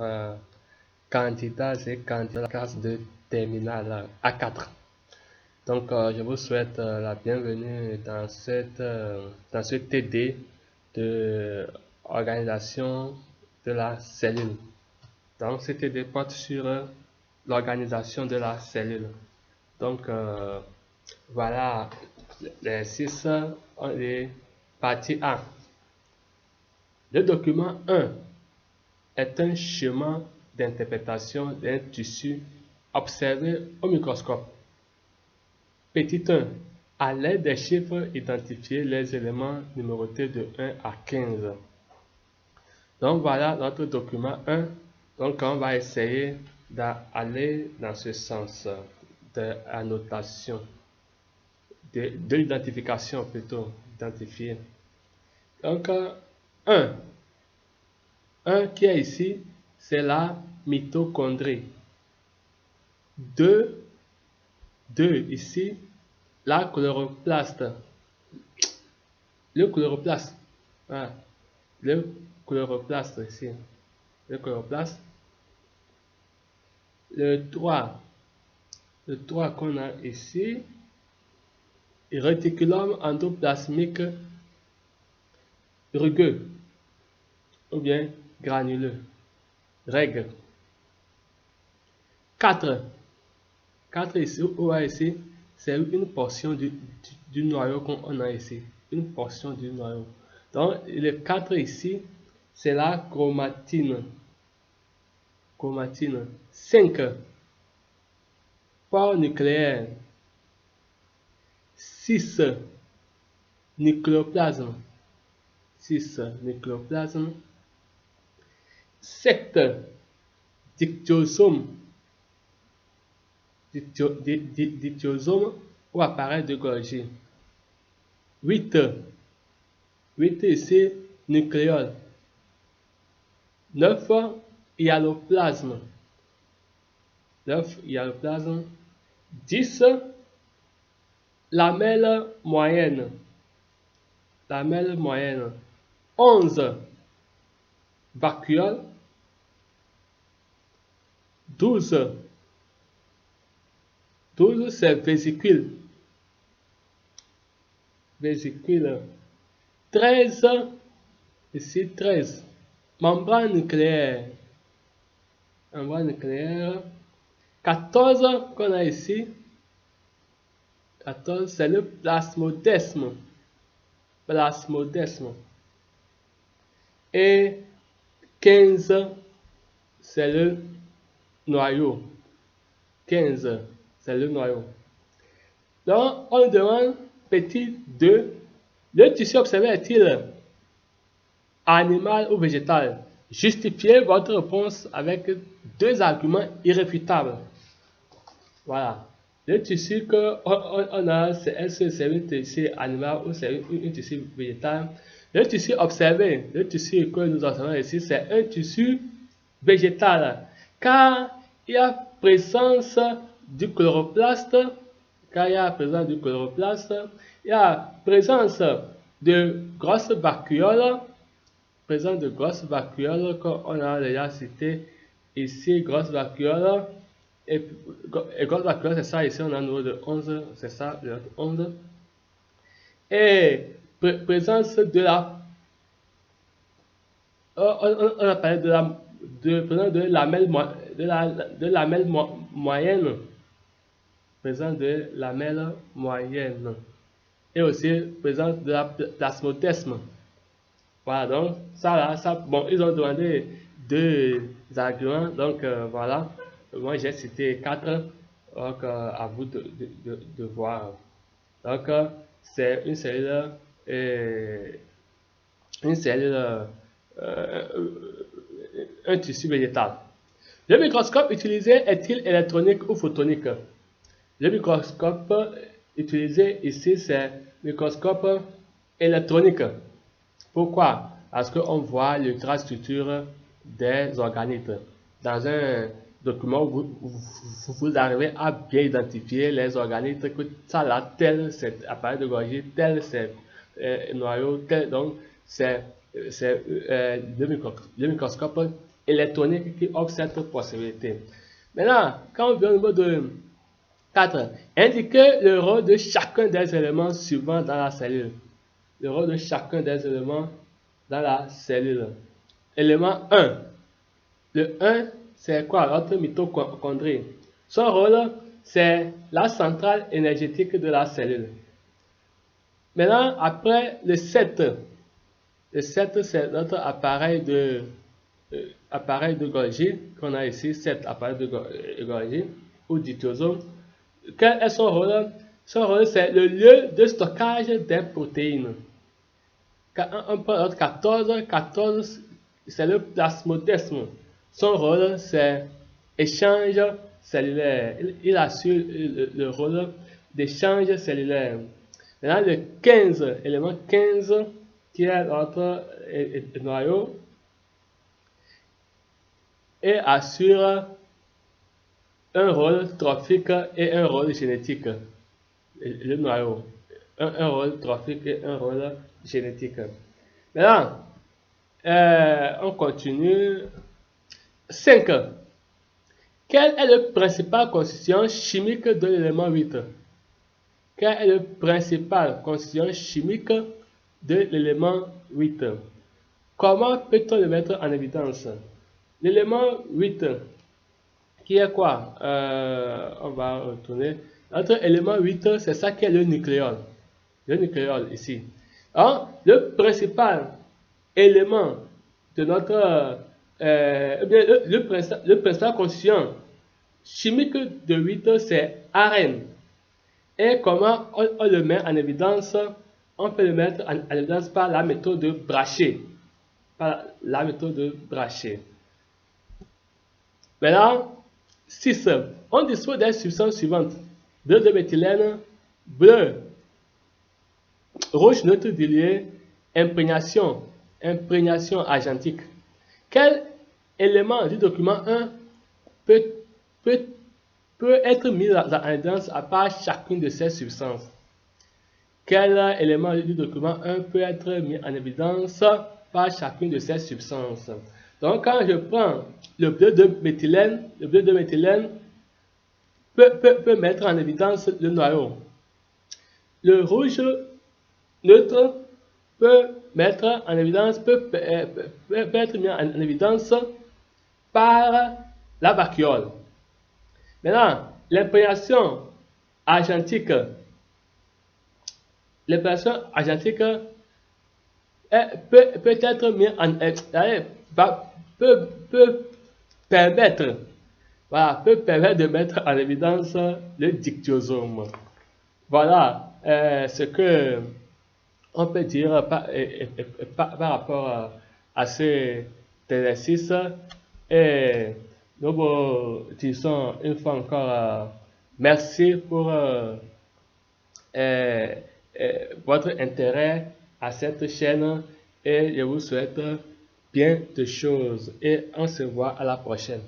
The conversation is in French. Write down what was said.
Euh, candidat, c'est candidat à la classe de terminale A4. Donc, je vous souhaite la bienvenue dans ce TD de organisation de la cellule. Donc, ce TD porte sur l'organisation de la cellule. Donc, voilà les 6 les parties A. Le document 1 est un schéma d'interprétation d'un tissu observé au microscope. Petit 1. À l'aide des chiffres, identifiez les éléments numérotés de 1 à 15. Donc voilà notre document 1. Donc on va essayer d'aller dans ce sens de annotation, de l'identification plutôt, identifier. Donc 1. 1 qui est ici, c'est la mitochondrie. 2, 2 ici, la chloroplaste. Le chloroplaste. Voilà. Le chloroplaste ici. Le chloroplaste. Le 3. Le 3 qu'on a ici. Réticulum endoplasmique rugueux. Ou bien granuleux. Règle. 4. 4 ici, ou ici, c'est une portion du noyau qu'on a ici. Une portion du noyau. Donc, le 4 ici, c'est la chromatine. Chromatine. 5. Port nucléaire. 6. Nucléoplasme. 6. Nucléoplasme. 7. Dictyosome. Dictyosome ou appareil de Golgi. 8. 8 ici, nucléole. 9. Hyaloplasme. 9. Hyaloplasme. 10. Lamelle moyenne. Lamelle moyenne. 11. Vacuole. 12. 12, c'est vésicule. Vésicule. 13. Ici, 13. Membrane nucléaire. Membrane nucléaire. 14 qu'on a ici. 14, c'est le plasmodesme. Plasmodesme. Et 15, c'est le noyau. 15, c'est le noyau. Donc, on demande, petit 2, le tissu observé est-il animal ou végétal? Justifiez votre réponse avec 2 arguments irréfutables. Voilà. Le tissu qu'on a, est-ce que c'est un tissu animal ou c'est un tissu végétal? Le tissu observé, le tissu que nous observons ici, c'est un tissu végétal. Car il y a présence du chloroplaste, car il y a présence du chloroplaste, il y a présence de grosses vacuoles, présence de grosses vacuoles qu'on a déjà cité ici, grosses vacuoles. Et grosse vacuole, c'est ça ici, on a un numéro de 11, c'est ça, le 11. Et présence de la. On a parlé présence de lamelle, de lamelle moyenne. Présence de lamelle moyenne. Et aussi présence de la plasmodesme. Voilà, donc ça là, ça, bon, ils ont demandé 2 arguments, donc voilà. Moi j'ai cité 4, donc à vous de voir. Donc c'est une cellule, un tissu végétal. Le microscope utilisé est-il électronique ou photonique? Le microscope utilisé ici, c'est microscope électronique. Pourquoi? Parce qu'on voit l'ultrastructure des organites. Dans un document, vous arrivez à bien identifier les organites, que ça là, tel c'est appareil de Golgi, tel c'est noyau, tel, donc c'est le microscope électronique qui offre cette possibilité. Maintenant, quand on vient au niveau de 4, indiquer le rôle de chacun des éléments suivants dans la cellule. Le rôle de chacun des éléments dans la cellule. Élément 1. Le 1, c'est quoi? Notre mitochondrie. Son rôle, c'est la centrale énergétique de la cellule. Maintenant, après le 7. Le 7, c'est notre appareil de Golgi qu'on a ici, 7 appareils de Golgi ou dityosome. Quel est son rôle? Son rôle, c'est le lieu de stockage des protéines. On prend notre 14, c'est le plasmodesme. Son rôle, c'est échange cellulaire. Il assure le rôle d'échange cellulaire. Maintenant, le 15, élément 15, qui est notre noyau, et assure un rôle trophique et un rôle génétique. Le noyau. Un rôle trophique et un rôle génétique. Maintenant, on continue. 5. Quelle est la principale constitution chimique de l'élément 8? Quelle est la principale constitution chimique de l'élément 8? Comment peut-on le mettre en évidence? L'élément 8, qui est quoi? On va retourner. Notre élément 8, c'est ça qui est le nucléole. Le nucléole ici. Alors, le principal élément de notre... le principal constituant chimique de 8, c'est ARN. Et comment on le met en évidence? On peut le mettre en évidence par la méthode de Brachet. Maintenant, 6. On dispose des substances suivantes. Bleu de méthylène, bleu, rouge neutre dilué, imprégnation argentique. Quel élément du document 1 peut être mis en évidence à part chacune de ces substances? Quel élément du document 1 peut être mis en évidence par chacune de ces substances? Donc, quand je prends le bleu de méthylène, peut mettre en évidence le noyau. Le rouge neutre peut être mis en évidence par la vacuole. Maintenant, l'imprégnation argentique peut être mis en peut permettre de mettre en évidence le dictyosome. Voilà ce que on peut dire par rapport à cet exercice. Et nous vous disons une fois encore merci pour votre intérêt à cette chaîne et je vous souhaite bien de choses et on se voit à la prochaine.